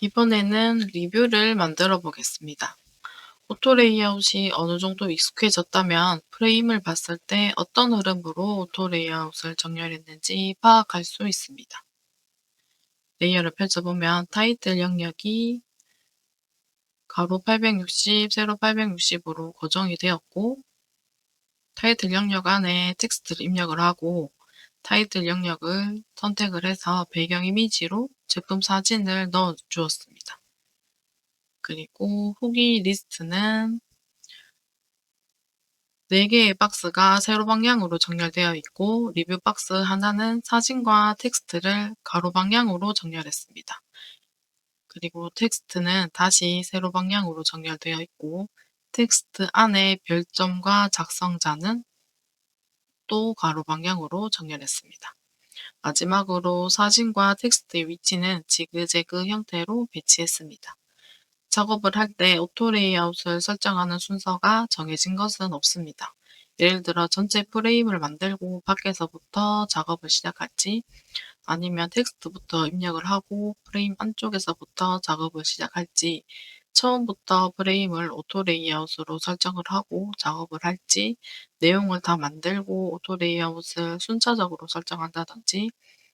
이번에는 리뷰를 만들어 보겠습니다. 오토 레이아웃이 어느 정도 익숙해졌다면 프레임을 봤을 때 어떤 흐름으로 오토 레이아웃을 정렬했는지 파악할 수 있습니다. 레이어를 펼쳐보면 타이틀 영역이 가로 860, 세로 860으로 고정이 되었고, 타이틀 영역 안에 텍스트를 입력을 하고 타이틀 영역을 선택을 해서 배경 이미지로 제품 사진을 넣어 주었습니다. 그리고 후기 리스트는 4개의 박스가 세로 방향으로 정렬되어 있고, 리뷰 박스 하나는 사진과 텍스트를 가로 방향으로 정렬했습니다. 그리고 텍스트는 다시 세로 방향으로 정렬되어 있고, 텍스트 안에 별점과 작성자는 또 가로 방향으로 정렬했습니다. 마지막으로 사진과 텍스트의 위치는 지그재그 형태로 배치했습니다. 작업을 할 때 오토 레이아웃을 설정하는 순서가 정해진 것은 없습니다. 예를 들어 전체 프레임을 만들고 밖에서부터 작업을 시작할지, 아니면 텍스트부터 입력을 하고 프레임 안쪽에서부터 작업을 시작할지, 처음부터 프레임을 오토 레이아웃으로 설정을 하고 작업을 할지, 내용을 다 만들고 오토 레이아웃을 순차적으로 설정한다든지,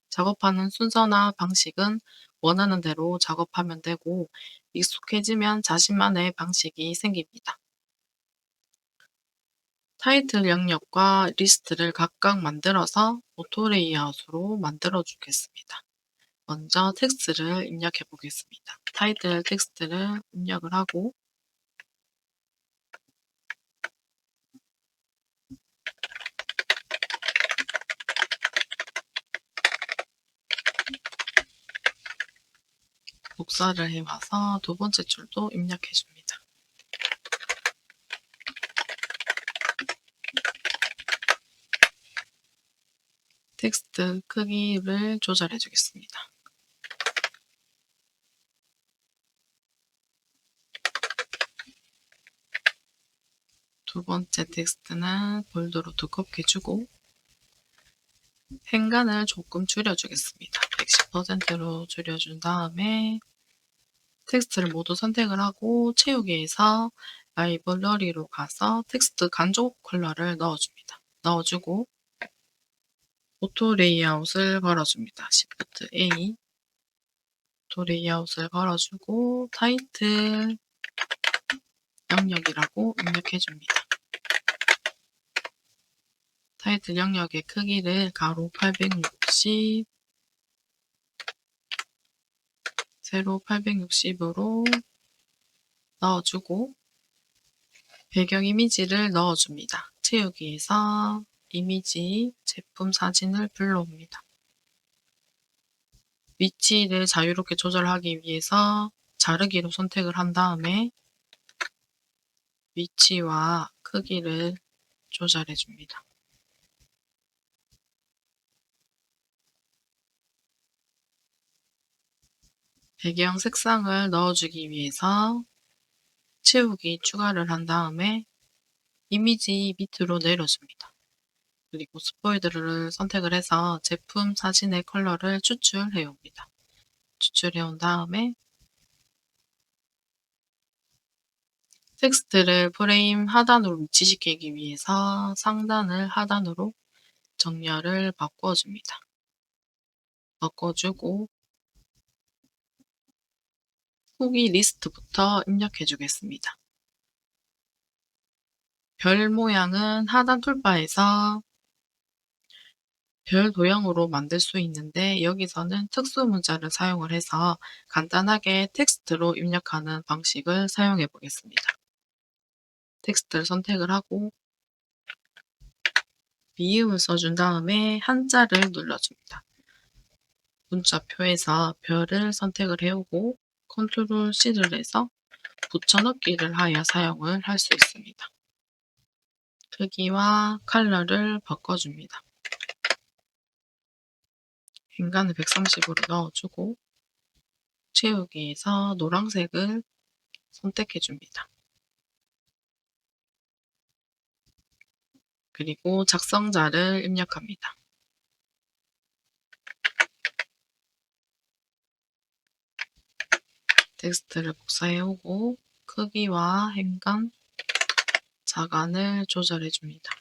작업하는 순서나 방식은 원하는 대로 작업하면 되고, 익숙해지면 자신만의 방식이 생깁니다. 타이틀 영역과 리스트를 각각 만들어서 오토 레이아웃으로 만들어 주겠습니다. 먼저 텍스트를 입력해 보겠습니다. 타이틀 텍스트를 입력을 하고, 복사를 해와서 두 번째 줄도 입력해 줍니다. 텍스트 크기를 조절해 주겠습니다. 두 번째 텍스트는 볼드로 두껍게 주고, 행간을 조금 줄여주겠습니다. 110%로 줄여준 다음에 텍스트를 모두 선택을 하고 채우기에서 라이브러리로 가서 텍스트 간접 컬러를 넣어줍니다. 넣어주고 오토 레이아웃을 걸어줍니다. Shift A, 오토 레이아웃을 걸어주고 타이틀 영역이라고 입력해줍니다. 타이틀 영역의 크기를 가로 860, 세로 860으로 넣어주고 배경 이미지를 넣어줍니다. 채우기에서 이미지, 제품 사진을 불러옵니다. 위치를 자유롭게 조절하기 위해서 자르기로 선택을 한 다음에 위치와 크기를 조절해 줍니다. 배경 색상을 넣어주기 위해서 채우기 추가를 한 다음에 이미지 밑으로 내려줍니다. 그리고 스포이드를 선택을 해서 제품 사진의 컬러를 추출해 옵니다. 추출해 온 다음에 텍스트를 프레임 하단으로 위치시키기 위해서 상단을 하단으로 정렬을 바꿔줍니다. 바꿔주고 후기 리스트부터 입력해 주겠습니다. 별 모양은 하단 툴바에서 별 도형으로 만들 수 있는데, 여기서는 특수 문자를 사용을 해서 간단하게 텍스트로 입력하는 방식을 사용해 보겠습니다. 텍스트를 선택을 하고 미음을 써준 다음에 한자를 눌러줍니다. 문자표에서 별을 선택을 해오고 컨트롤 C를 해서 붙여넣기를 하여 사용을 할 수 있습니다. 크기와 컬러를 바꿔줍니다. 행간을 130으로 넣어주고 채우기에서 노란색을 선택해줍니다. 그리고 작성자를 입력합니다. 텍스트를 복사해 오고 크기와 행간, 자간을 조절해 줍니다.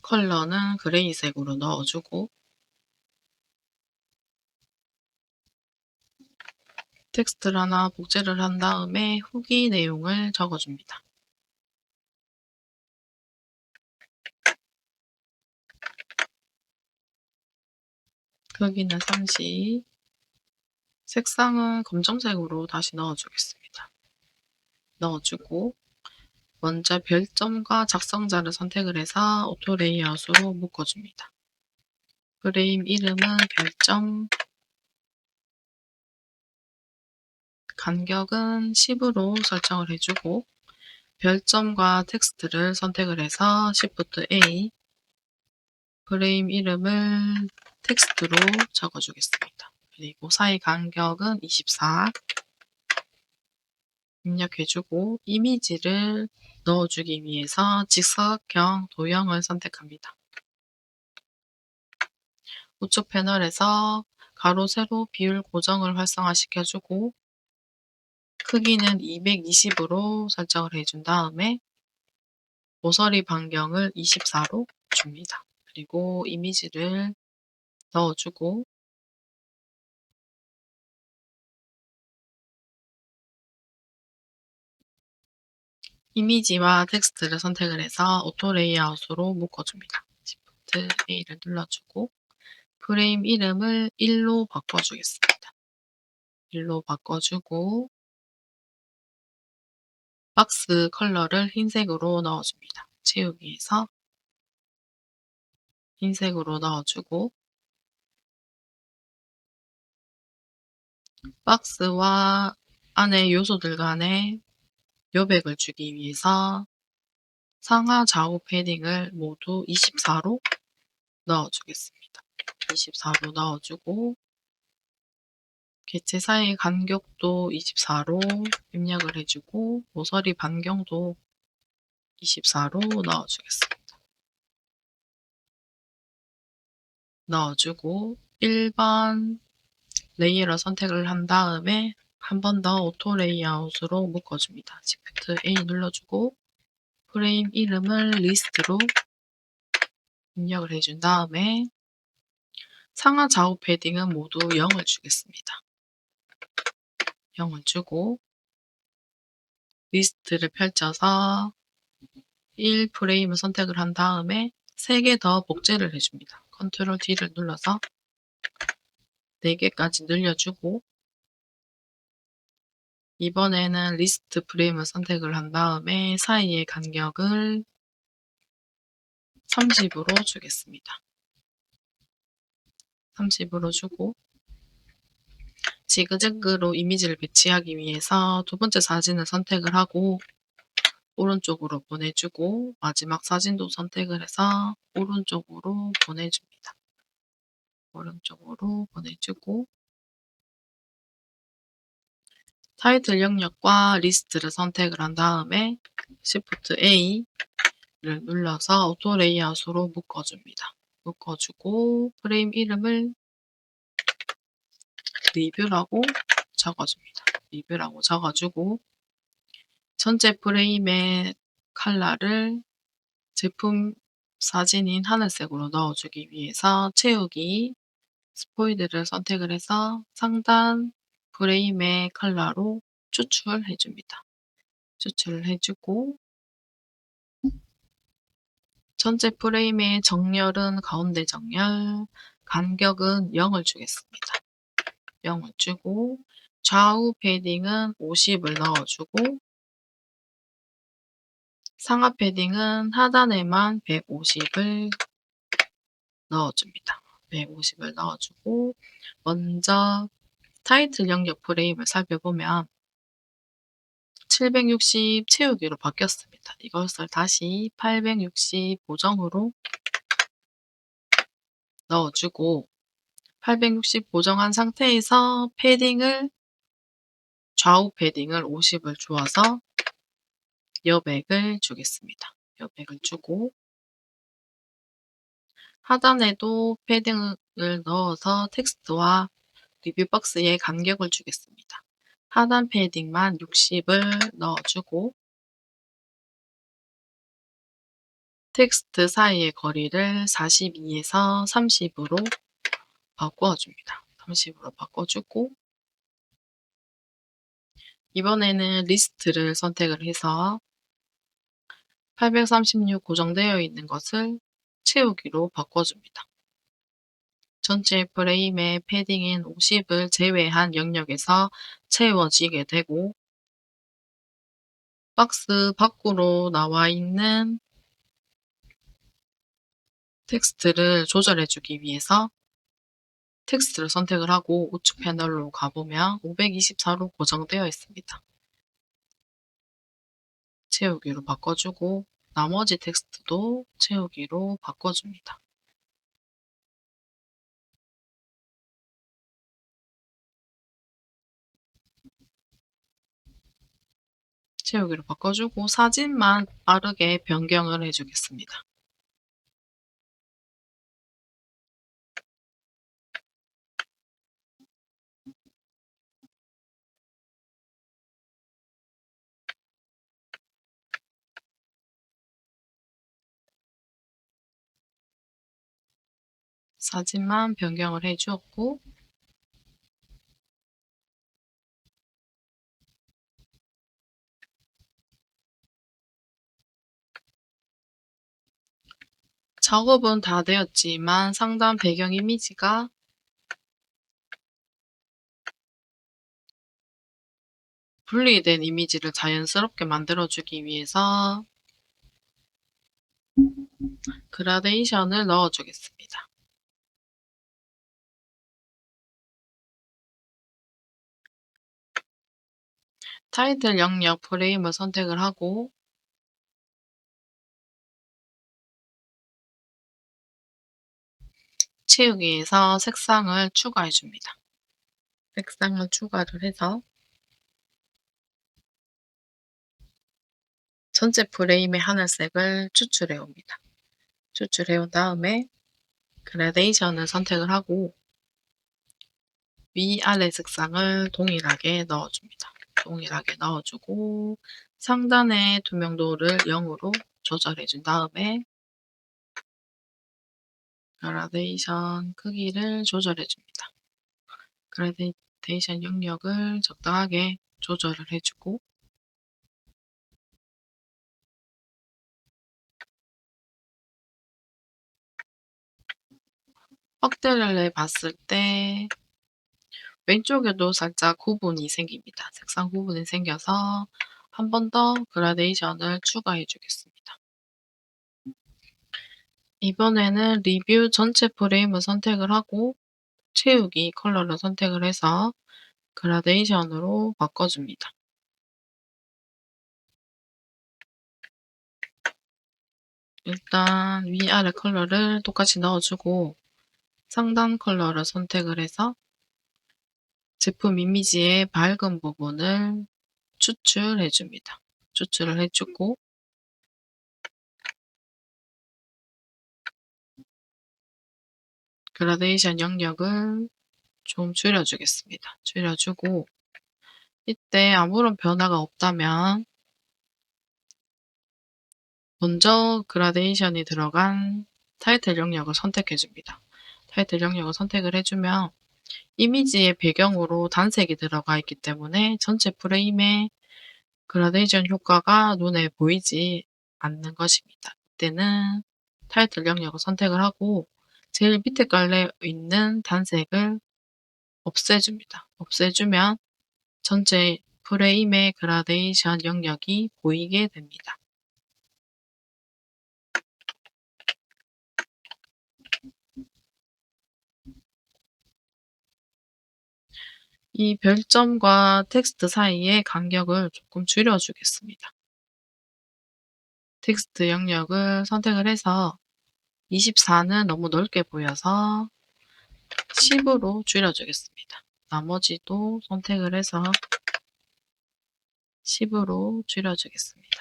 컬러는 그레이색으로 넣어주고 텍스트를 하나 복제를 한 다음에 후기 내용을 적어줍니다. 크기는 30, 색상은 검정색으로 다시 넣어주겠습니다. 넣어주고 먼저 별점과 작성자를 선택을 해서 오토 레이아웃으로 묶어줍니다. 프레임 이름은 별점, 간격은 10으로 설정을 해주고 별점과 텍스트를 선택을 해서 Shift A, 프레임 이름을 텍스트로 적어주겠습니다. 그리고 사이 간격은 24 입력해주고 이미지를 넣어주기 위해서 직사각형 도형을 선택합니다. 우측 패널에서 가로, 세로 비율 고정을 활성화시켜주고 크기는 220으로 설정을 해준 다음에 모서리 반경을 24로 줍니다. 그리고 이미지를 넣어주고 이미지와 텍스트를 선택을 해서 오토 레이아웃으로 묶어줍니다. Shift A를 눌러주고 프레임 이름을 1로 바꿔주겠습니다. 1로 바꿔주고 박스 컬러를 흰색으로 넣어줍니다. 채우기에서 흰색으로 넣어주고 박스와 안에 요소들 간에 여백을 주기 위해서 상하 좌우 패딩을 모두 24로 넣어주겠습니다. 24로 넣어주고 개체 사이 간격도 24로 입력을 해주고 모서리 반경도 24로 넣어주겠습니다. 넣어주고 1번 레이어를 선택을 한 다음에 한 번 더 오토 레이아웃으로 묶어줍니다. Shift A 눌러주고 프레임 이름을 리스트로 입력을 해준 다음에 상하 좌우 패딩은 모두 0을 주겠습니다. 0을 주고 리스트를 펼쳐서 1 프레임을 선택을 한 다음에 3개 더 복제를 해줍니다. 컨트롤 D를 눌러서 4개까지 늘려주고 이번에는 리스트 프레임을 선택을 한 다음에 사이의 간격을 30으로 주겠습니다. 30으로 주고 지그재그로 이미지를 배치하기 위해서 두 번째 사진을 선택을 하고 오른쪽으로 보내주고 마지막 사진도 선택을 해서 오른쪽으로 보내줍니다. 오른쪽으로 보내주고 타이틀 영역과 리스트를 선택을 한 다음에 Shift A를 눌러서 오토 레이아웃으로 묶어줍니다. 묶어주고 프레임 이름을 리뷰라고 적어줍니다. 리뷰라고 적어주고 전체 프레임의 컬러를 제품 사진인 하늘색으로 넣어주기 위해서 채우기 스포이드를 선택을 해서 상단 프레임의 컬러로 추출해줍니다. 추출을 해주고 전체 프레임의 정렬은 가운데 정렬, 간격은 0을 주겠습니다. 0을 주고 좌우 패딩은 50을 넣어주고 상하 패딩은 하단에만 150을 넣어줍니다. 150을 넣어주고 먼저 타이틀 영역 프레임을 살펴보면 760 채우기로 바뀌었습니다. 이것을 다시 860 보정으로 넣어주고 860 보정한 상태에서 패딩을 좌우 패딩을 50을 주어서 여백을 주겠습니다. 여백을 주고 하단에도 패딩을 넣어서 텍스트와 리뷰 박스에 간격을 주겠습니다. 하단 패딩만 60을 넣어주고 텍스트 사이의 거리를 42에서 30으로 바꿔줍니다. 30으로 바꿔주고 이번에는 리스트를 선택을 해서 836 고정되어 있는 것을 채우기로 바꿔줍니다. 전체 프레임의 패딩인 50을 제외한 영역에서 채워지게 되고 박스 밖으로 나와 있는 텍스트를 조절해주기 위해서 텍스트를 선택을 하고 우측 패널로 가보면 524로 고정되어 있습니다. 채우기로 바꿔주고 나머지 텍스트도 채우기로 바꿔줍니다. 채우기로 바꿔주고 사진만 빠르게 변경을 해주겠습니다. 사진만 변경을 해주었고 작업은 다 되었지만 상단 배경 이미지가 분리된 이미지를 자연스럽게 만들어주기 위해서 그라데이션을 넣어주겠습니다. 타이틀 영역 프레임을 선택을 하고 채우기에서 색상을 추가해 줍니다. 색상을 추가를 해서 전체 프레임의 하늘색을 추출해 옵니다. 추출해 온 다음에 그라데이션을 선택을 하고 위아래 색상을 동일하게 넣어줍니다. 동일하게 넣어주고 상단의 투명도를 0으로 조절해 준 다음에 그라데이션 크기를 조절해 줍니다. 그라데이션 영역을 적당하게 조절을 해주고 확대를 해봤을 때 왼쪽에도 살짝 구분이 생깁니다. 색상 구분이 생겨서 한 번 더 그라데이션을 추가해 주겠습니다. 이번에는 리뷰 전체 프레임을 선택을 하고 채우기 컬러를 선택을 해서 그라데이션으로 바꿔줍니다. 일단 위아래 컬러를 똑같이 넣어주고 상단 컬러를 선택을 해서 제품 이미지의 밝은 부분을 추출해줍니다. 추출을 해주고 그라데이션 영역을 좀 줄여주겠습니다. 줄여주고 이때 아무런 변화가 없다면 먼저 그라데이션이 들어간 타이틀 영역을 선택해줍니다. 타이틀 영역을 선택을 해주면 이미지의 배경으로 단색이 들어가 있기 때문에 전체 프레임에 그라데이션 효과가 눈에 보이지 않는 것입니다. 이때는 타이틀 영역을 선택을 하고 제일 밑에 깔려 있는 단색을 없애줍니다. 없애주면 전체 프레임의 그라데이션 영역이 보이게 됩니다. 이 별점과 텍스트 사이의 간격을 조금 줄여주겠습니다. 텍스트 영역을 선택을 해서 24는 너무 넓게 보여서 10으로 줄여주겠습니다. 나머지도 선택을 해서 10으로 줄여주겠습니다.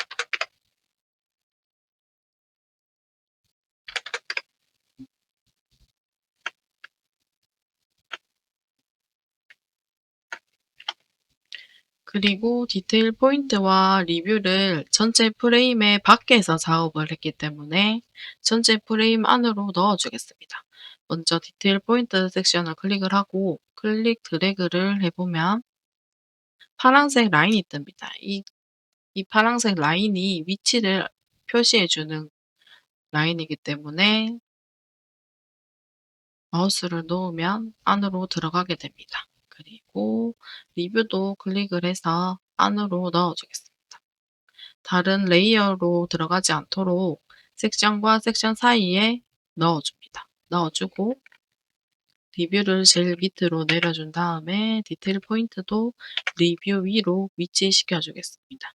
그리고 디테일 포인트와 리뷰를 전체 프레임의 밖에서 작업을 했기 때문에 전체 프레임 안으로 넣어 주겠습니다. 먼저 디테일 포인트 섹션을 클릭을 하고 클릭 드래그를 해보면 파란색 라인이 뜹니다. 이 파란색 라인이 위치를 표시해 주는 라인이기 때문에 마우스를 놓으면 안으로 들어가게 됩니다. 그리고 리뷰도 클릭을 해서 안으로 넣어 주겠습니다. 다른 레이어로 들어가지 않도록 섹션과 섹션 사이에 넣어줍니다. 넣어주고 리뷰를 제일 밑으로 내려준 다음에 디테일 포인트도 리뷰 위로 위치시켜 주겠습니다.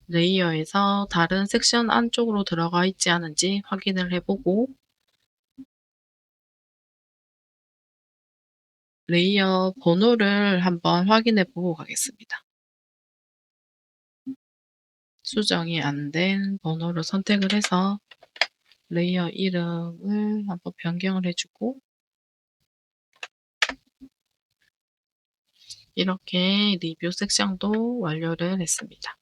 레이어에서 다른 섹션 안쪽으로 들어가 있지 않은지 확인을 해보고 레이어 번호를 한번 확인해 보고 가겠습니다. 수정이 안 된 번호를 선택을 해서 레이어 이름을 한번 변경을 해주고 이렇게 리뷰 섹션도 완료를 했습니다.